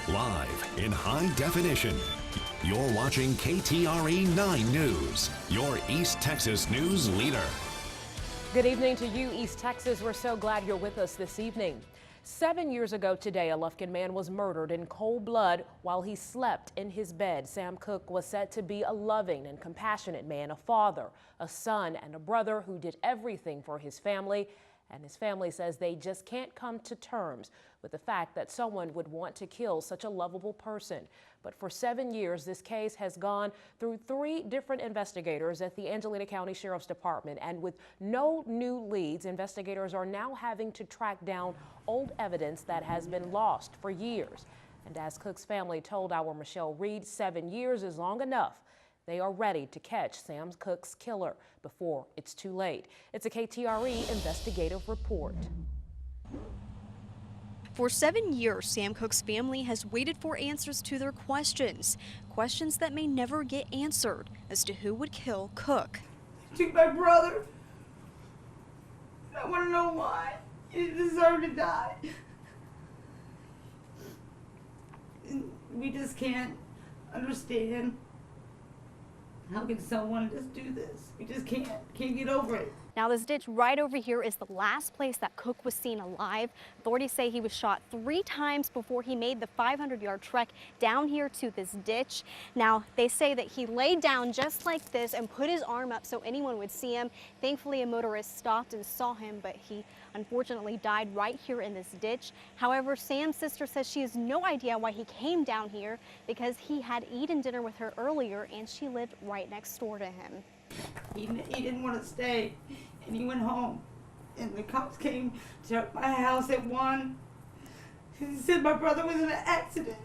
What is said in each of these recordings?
Live in high definition. You're watching KTRE 9 News, your East Texas news leader. Good evening to you, East Texas. We're so glad you're with us this evening. 7 years ago today, a Lufkin man was murdered in cold blood while he slept in his bed. Sam Cook was said to be a loving and compassionate man, a father, a son, and a brother who did everything for his family. And his family says they just can't come to terms with the fact that someone would want to kill such a lovable person. But for 7 years, this case has gone through 3 different investigators at the Angelina County Sheriff's Department. And with no new leads, investigators are now having to track down old evidence that has been lost for years. And as Cook's family told our Michelle Reed, 7 years is long enough. They are ready to catch Sam Cook's killer before it's too late. It's a KTRE investigative report. For 7 years, Sam Cook's family has waited for answers to their questions. Questions that may never get answered as to who would kill Cook. He took my brother. I want to know why. He deserved to die. We just can't understand. How can someone just do this? We just can't get over it. Now, this ditch right over here is the last place that Cook was seen alive. Authorities say he was shot 3 times before he made the 500-yard trek down here to this ditch. Now, they say that he laid down just like this and put his arm up so anyone would see him. Thankfully, a motorist stopped and saw him, but he unfortunately died right here in this ditch. However, Sam's sister says she has no idea why he came down here because he had eaten dinner with her earlier and she lived right next door to him. He didn't want to stay, and he went home. And the cops came to my house at 1. He said my brother was in an accident.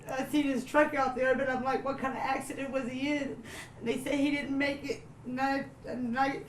I seen his truck out there, but I'm like, what kind of accident was he in? And they say he didn't make it. And I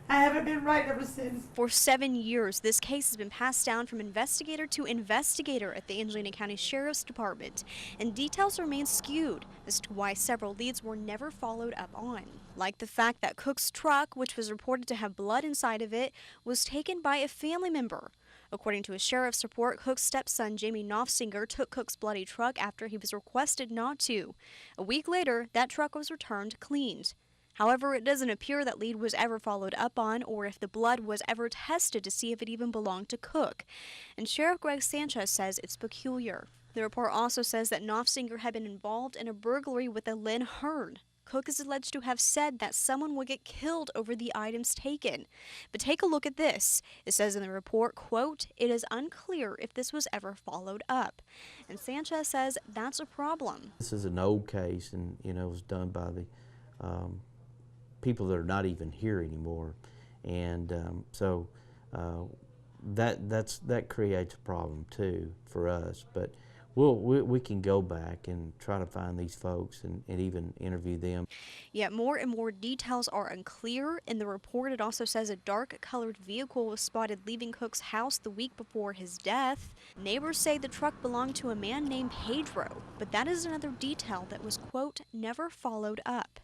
haven't been right ever since. For 7 years, this case has been passed down from investigator to investigator at the Angelina County Sheriff's Department, and details remain skewed as to why several leads were never followed up on. Like the fact that Cook's truck, which was reported to have blood inside of it, was taken by a family member. According to a sheriff's report, Cook's stepson, Jamie Knopfsinger, took Cook's bloody truck after he was requested not to. A week later, that truck was returned cleaned. However, it doesn't appear that lead was ever followed up on or if the blood was ever tested to see if it even belonged to Cook. And Sheriff Greg Sanchez says it's peculiar. The report also says that Knopfsinger had been involved in a burglary with a Lynn Hearn. Cook is alleged to have said that someone would get killed over the items taken. But take a look at this. It says in the report, quote, "It is unclear if this was ever followed up." And Sanchez says that's a problem. This is an old case, and it was done by the people that are not even here anymore, and so that creates a problem too for us. But we can go back and try to find these folks and even interview them. Yet more and more details are unclear. In the report, it also says a dark-colored vehicle was spotted leaving Cook's house the week before his death. Neighbors say the truck belonged to a man named Pedro, but that is another detail that was, quote, never followed up.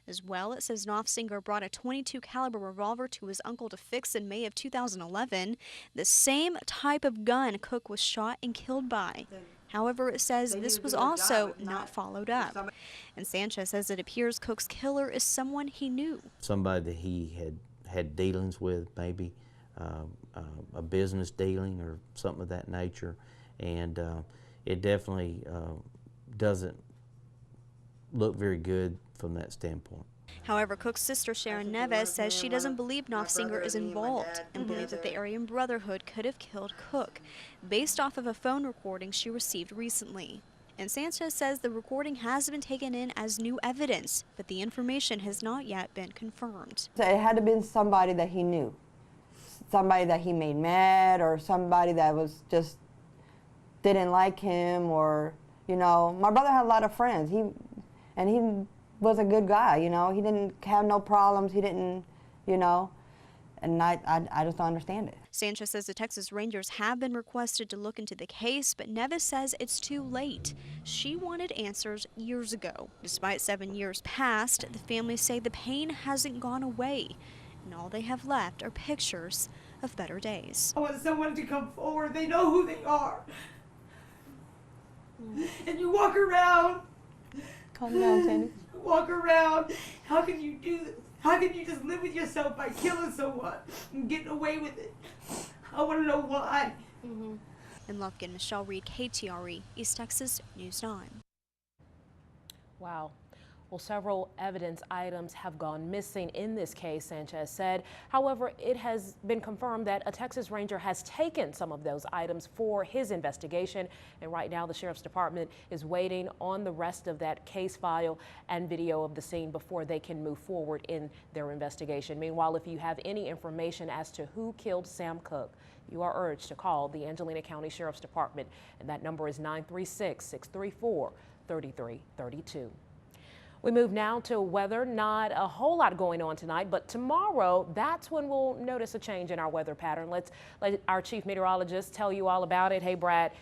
As well, it says Knopfsinger brought a .22 caliber revolver to his uncle to fix in May of 2011, the same type of gun Cook was shot and killed by. However, it says this was also not followed up. And Sanchez says it appears Cook's killer is someone he knew. Somebody that he had dealings with, maybe a business dealing or something of that nature, and it definitely doesn't look very good from that standpoint. However, Cook's sister Sharon Neves says she doesn't believe Knopfsinger is involved and believes that the Aryan Brotherhood could have killed Cook, based off of a phone recording she received recently. And Sanchez says the recording has been taken in as new evidence, but the information has not yet been confirmed. So it had to have been somebody that he knew, somebody that he made mad, or somebody that was just didn't like him, or, my brother had a lot of friends. He was a good guy, he didn't have no problems, he didn't, and I just don't understand it. Sanchez says the Texas Rangers have been requested to look into the case, but Neves says it's too late. She wanted answers years ago. Despite 7 years past, the families say the pain hasn't gone away, and all they have left are pictures of better days. I want someone to come forward. They know who they are. And you walk around. Calm down, Tandy. Walk around. How can you do this? How can you just live with yourself by killing someone and getting away with it? I want to know why. In Lufkin, Michelle Reed, KTRE, East Texas News 9. Wow. Well, several evidence items have gone missing in this case, Sanchez said. However, it has been confirmed that a Texas Ranger has taken some of those items for his investigation. And right now, the Sheriff's Department is waiting on the rest of that case file and video of the scene before they can move forward in their investigation. Meanwhile, if you have any information as to who killed Sam Cook, you are urged to call the Angelina County Sheriff's Department, and that number is 936-634-3332. We move now to weather. Not a whole lot going on tonight, but tomorrow, that's when we'll notice a change in our weather pattern. Let's let our chief meteorologist tell you all about it. Hey, Brad,